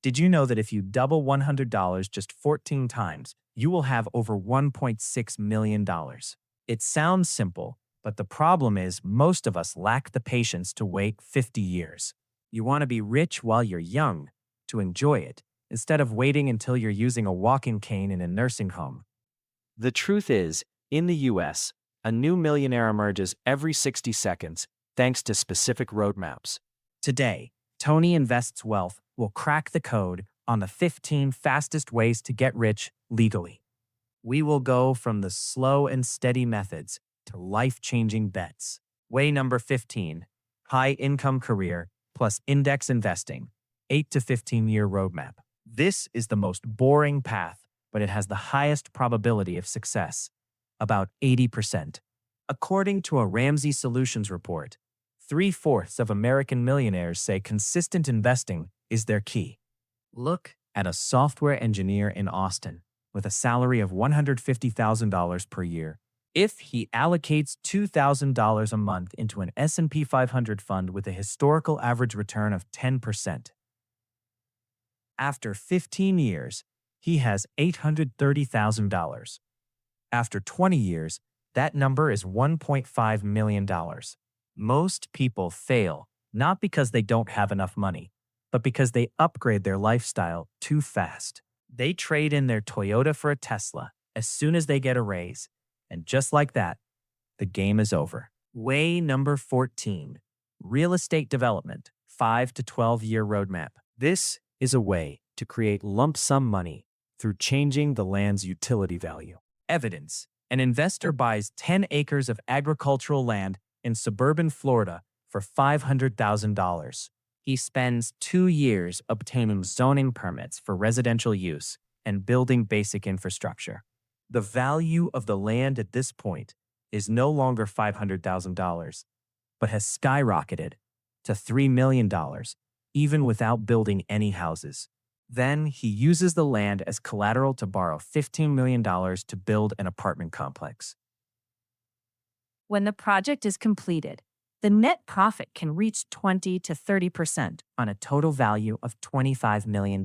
Did you know that if you double $100 just 14 times, you will have over $1.6 million? It sounds simple, but the problem is most of us lack the patience to wait 50 years. You want to be rich while you're young, to enjoy it, instead of waiting until you're using a walking cane in a nursing home. The truth is, in the US, a new millionaire emerges every 60 seconds thanks to specific roadmaps. Today, Tony Invests Wealth will crack the code on the 15 fastest ways to get rich legally. We will go from the slow and steady methods to life-changing bets. Way number 15, high-income career plus index investing, 8 to 15-year roadmap. This is the most boring path, but it has the highest probability of success, about 80%. According to a Ramsey Solutions report, 3/4 of American millionaires say consistent investing is their key. Look at a software engineer in Austin with a salary of $150,000 per year. If he allocates $2,000 a month into an S&P 500 fund with a historical average return of 10%, after 15 years, he has $830,000. After 20 years, that number is $1.5 million. Most people fail not because they don't have enough money, but because they upgrade their lifestyle too fast. They trade in their Toyota for a Tesla as soon as they get a raise, and just like that, the game is over. Way number 14, real estate development, 5 to 12-year roadmap. This is a way to create lump sum money through changing the land's utility value. Evidence: an investor buys 10 acres of agricultural land in suburban Florida for $500,000. He spends 2 years obtaining zoning permits for residential use and building basic infrastructure. The value of the land at this point is no longer $500,000, but has skyrocketed to $3 million, even without building any houses. Then he uses the land as collateral to borrow $15 million to build an apartment complex. When the project is completed, the net profit can reach 20 to 30% On a total value of $25 million.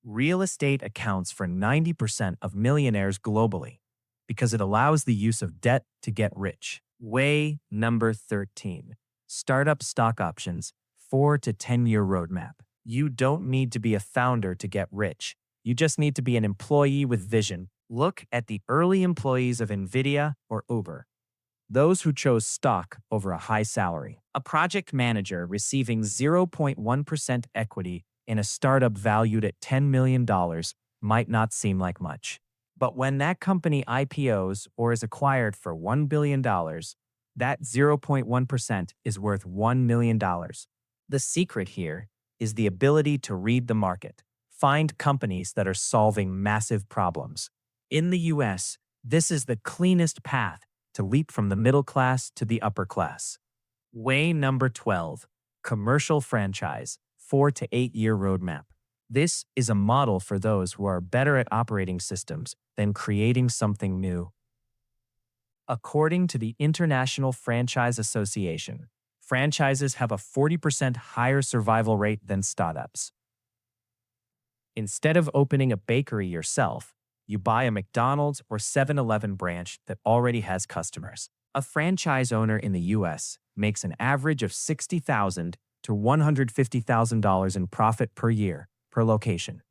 Real estate accounts for 90% of millionaires globally because it allows the use of debt to get rich. Way number 13, startup stock options, 4 to 10-year roadmap. You don't need to be a founder to get rich. You just need to be an employee with vision. Look at the early employees of NVIDIA or Uber. Those who chose stock over a high salary. A project manager receiving 0.1% equity in a startup valued at $10 million might not seem like much. But when that company IPOs or is acquired for $1 billion, that 0.1% is worth $1 million. The secret here is the ability to read the market, find companies that are solving massive problems. In the US, this is the cleanest path to leap from the middle class to the upper class. Way number 12, commercial franchise, 4 to 8-year roadmap. This is a model for those who are better at operating systems than creating something new. According to the International Franchise Association, franchises have a 40% higher survival rate than startups. Instead of opening a bakery yourself, you buy a McDonald's or 7-Eleven branch that already has customers. A franchise owner in the US makes an average of $60,000 to $150,000 in profit per year per location.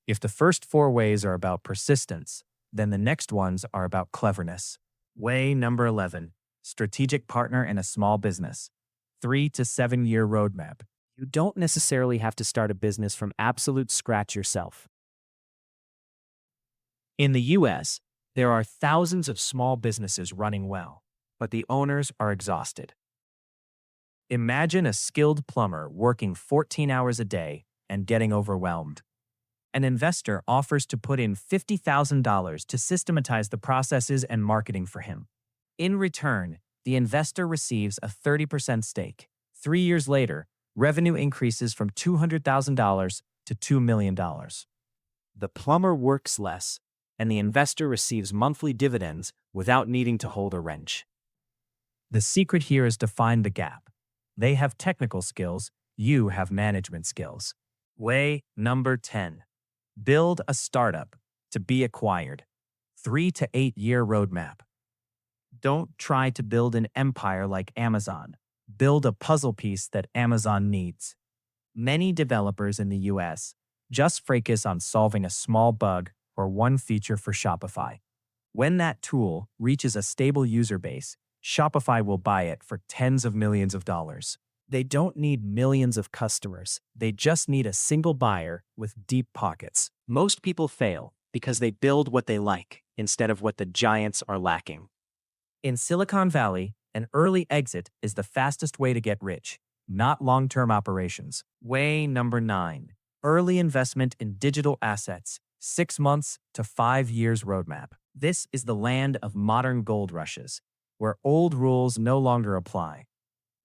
If the first 4 ways are about persistence, then the next ones are about cleverness. Way number 11, strategic partner in a small business, 3 to 7-year roadmap. You don't necessarily have to start a business from absolute scratch yourself. In the US, there are thousands of small businesses running well, but the owners are exhausted. Imagine a skilled plumber working 14 hours a day and getting overwhelmed. An investor offers to put in $50,000 to systematize the processes and marketing for him. In return, the investor receives a 30% stake. 3 years later, revenue increases from $200,000 to $2 million. The plumber works less, and the investor receives monthly dividends without needing to hold a wrench. The secret here is to find the gap. They have technical skills, you have management skills. Way number 10. Build a startup to be acquired. 3 to 8 year roadmap. Don't try to build an empire like Amazon. Build a puzzle piece that Amazon needs. Many developers in the US just focus on solving a small bug or one feature for Shopify. When that tool reaches a stable user base, Shopify will buy it for tens of millions of dollars. They don't need millions of customers. They just need a single buyer with deep pockets. Most people fail because they build what they like instead of what the giants are lacking. In Silicon Valley, an early exit is the fastest way to get rich, not long-term operations. Way number 9. Early investment in digital assets, 6 months to 5 years roadmap. This is the land of modern gold rushes, where old rules no longer apply.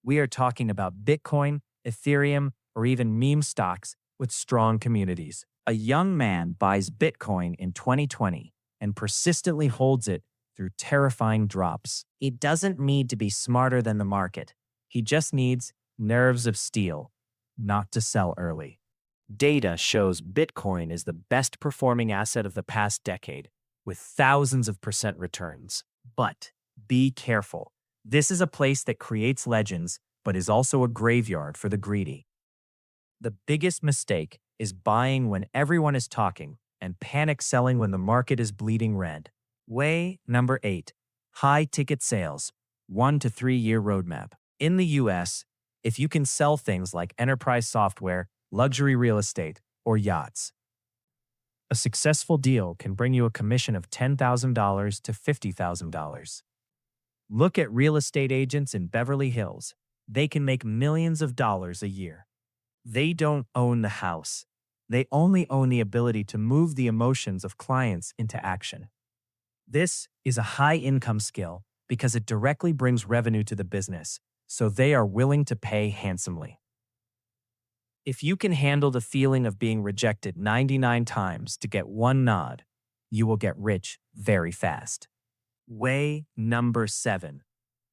We are talking about Bitcoin, Ethereum, or even meme stocks with strong communities. A young man buys Bitcoin in 2020 and persistently holds it through terrifying drops. He doesn't need to be smarter than the market. He just needs nerves of steel, not to sell early. Data shows Bitcoin is the best performing asset of the past decade, with thousands of percent returns. But be careful. This is a place that creates legends, but is also a graveyard for the greedy. The biggest mistake is buying when everyone is talking and panic selling when the market is bleeding red. Way number 8. High ticket sales, 1 to 3 year roadmap. In the US, if you can sell things like enterprise software, luxury real estate, or yachts, a successful deal can bring you a commission of $10,000 to $50,000. Look at real estate agents in Beverly Hills. They can make millions of dollars a year. They don't own the house. They only own the ability to move the emotions of clients into action. This is a high-income skill because it directly brings revenue to the business, so they are willing to pay handsomely. If you can handle the feeling of being rejected 99 times to get one nod, you will get rich very fast. Way number 7.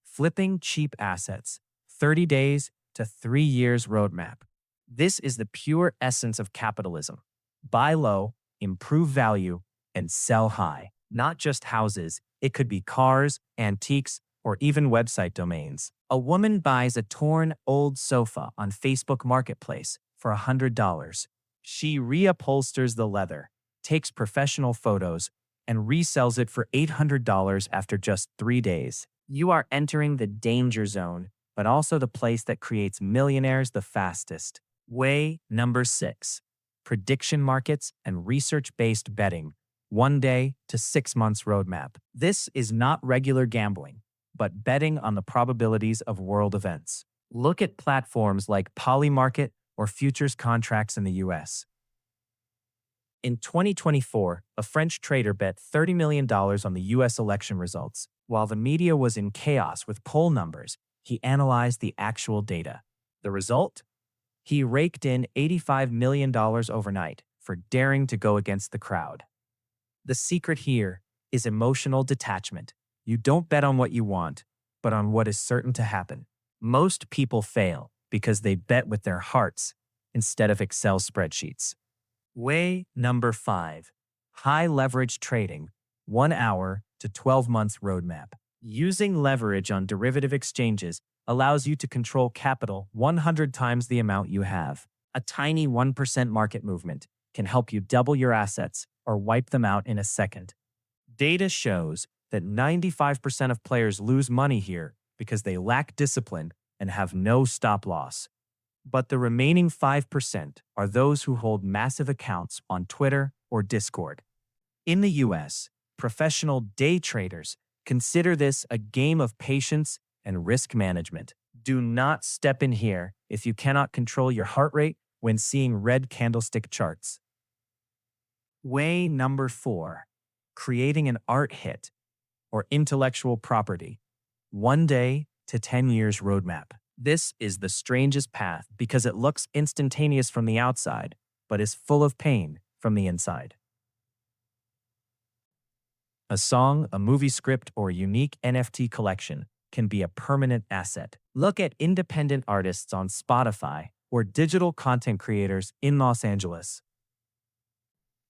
Flipping cheap assets, 30 days to 3 years roadmap. This is the pure essence of capitalism. Buy low, improve value, and sell high. Not just houses, it could be cars, antiques, or even website domains. A woman buys a torn old sofa on Facebook Marketplace for $100. She reupholsters the leather, takes professional photos, and resells it for $800 after just 3 days. You are entering the danger zone, but also the place that creates millionaires the fastest. Way number 6. Prediction markets and research-based betting, 1 day to 6 months roadmap. This is not regular gambling, but betting on the probabilities of world events. Look at platforms like Polymarket or futures contracts in the US. In 2024, a French trader bet $30 million on the US election results. While the media was in chaos with poll numbers, he analyzed the actual data. The result? He raked in $85 million overnight for daring to go against the crowd. The secret here is emotional detachment. You don't bet on what you want, but on what is certain to happen. Most people fail because they bet with their hearts instead of Excel spreadsheets. Way number 5. High leverage trading, 1 hour to 12 months roadmap. Using leverage on derivative exchanges allows you to control capital 100 times the amount you have. A tiny 1% market movement can help you double your assets or wipe them out in a second. Data shows that 95% of players lose money here because they lack discipline and have no stop loss. But the remaining 5% are those who hold massive accounts on Twitter or Discord. In the US, professional day traders consider this a game of patience and risk management. Do not step in here if you cannot control your heart rate when seeing red candlestick charts. Way number 4. Creating an art hit or intellectual property, 1 day to 10 years roadmap. This is the strangest path because it looks instantaneous from the outside, but is full of pain from the inside. A song, a movie script, or a unique NFT collection can be a permanent asset. Look at independent artists on Spotify or digital content creators in Los Angeles.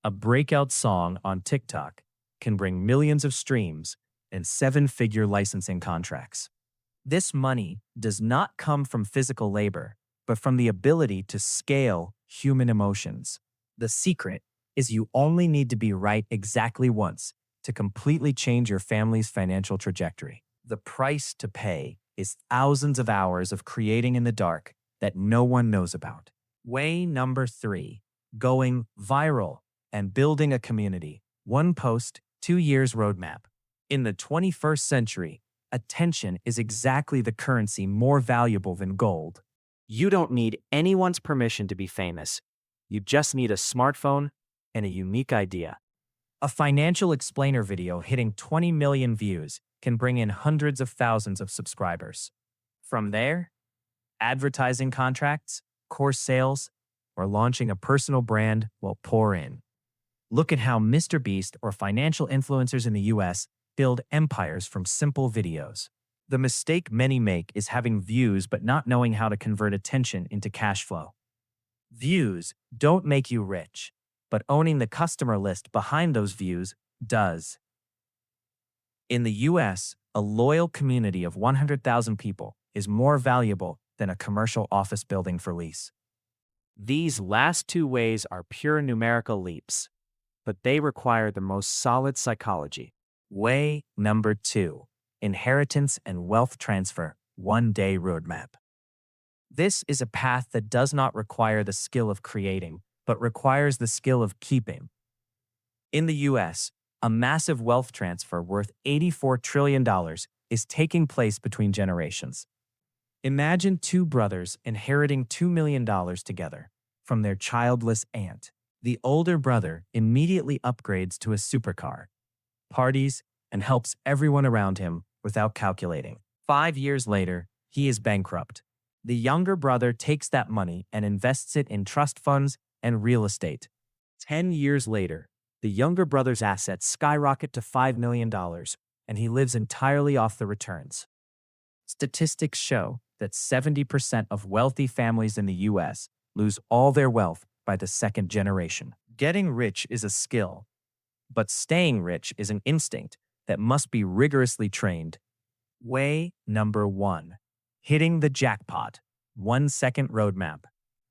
A breakout song on TikTok can bring millions of streams and seven-figure licensing contracts. This money does not come from physical labor, but from the ability to scale human emotions. The secret is you only need to be right exactly once to completely change your family's financial trajectory. The price to pay is thousands of hours of creating in the dark that no one knows about. Way number 3, going viral and building a community. 1 post, 2 years roadmap. In the 21st century, attention is exactly the currency more valuable than gold. You don't need anyone's permission to be famous. You just need a smartphone and a unique idea. A financial explainer video hitting 20 million views can bring in hundreds of thousands of subscribers. From there, advertising contracts, course sales, or launching a personal brand will pour in. Look at how Mr. Beast or financial influencers in the US build empires from simple videos. The mistake many make is having views but not knowing how to convert attention into cash flow. Views don't make you rich, but owning the customer list behind those views does. In the US, a loyal community of 100,000 people is more valuable than a commercial office building for lease. These last 2 ways are pure numerical leaps, but they require the most solid psychology. Way number 2, inheritance and wealth transfer, 1-day roadmap. This is a path that does not require the skill of creating, but requires the skill of keeping. In the US, a massive wealth transfer worth $84 trillion is taking place between generations. Imagine 2 brothers inheriting $2 million together from their childless aunt. The older brother immediately upgrades to a supercar, parties, and helps everyone around him without calculating. 5 years later, he is bankrupt. The younger brother takes that money and invests it in trust funds and real estate. 10 years later, the younger brother's assets skyrocket to $5 million, and he lives entirely off the returns. Statistics show that 70% of wealthy families in the US lose all their wealth by the second generation. Getting rich is a skill, but staying rich is an instinct that must be rigorously trained. Way number 1, hitting the jackpot, 1-second roadmap.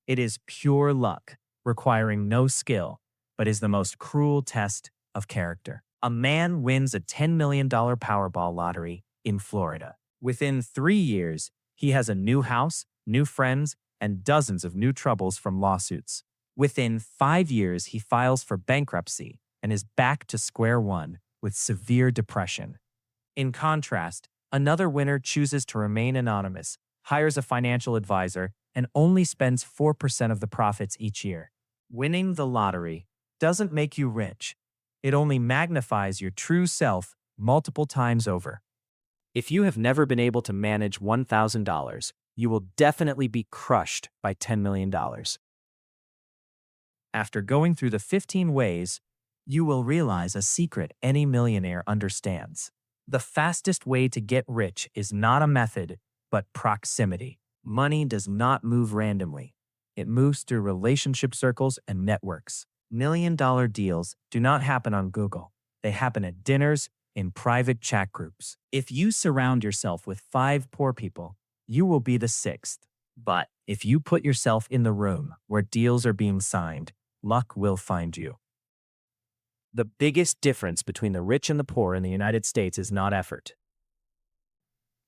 It is pure luck, requiring no skill, but is the most cruel test of character. A man wins a $10 million Powerball lottery in Florida. Within 3 years, he has a new house, new friends, and dozens of new troubles from lawsuits. Within 5 years, he files for bankruptcy and is back to square one with severe depression. In contrast, another winner chooses to remain anonymous, hires a financial advisor, and only spends 4% of the profits each year. Winning the lottery doesn't make you rich. It only magnifies your true self multiple times over. If you have never been able to manage $1,000, you will definitely be crushed by $10 million. After going through the 15 ways, you will realize a secret any millionaire understands. The fastest way to get rich is not a method, but proximity. Money does not move randomly. It moves through relationship circles and networks. $1 million deals do not happen on Google. They happen at dinners, in private chat groups. If you surround yourself with 5 poor people, you will be the 6th. But if you put yourself in the room where deals are being signed, luck will find you. The biggest difference between the rich and the poor in the United States is not effort.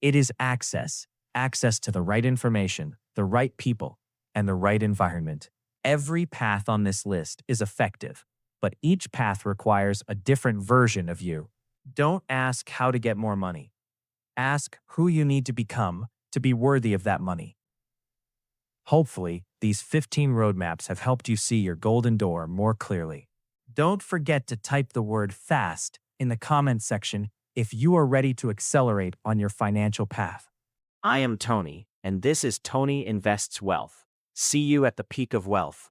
It is access. Access to the right information, the right people, and the right environment. Every path on this list is effective, but each path requires a different version of you. Don't ask how to get more money. Ask who you need to become to be worthy of that money. Hopefully, these 15 roadmaps have helped you see your golden door more clearly. Don't forget to type the word FAST in the comments section if you are ready to accelerate on your financial path. I am Tony, and this is Tony Invests Wealth. See you at the peak of wealth.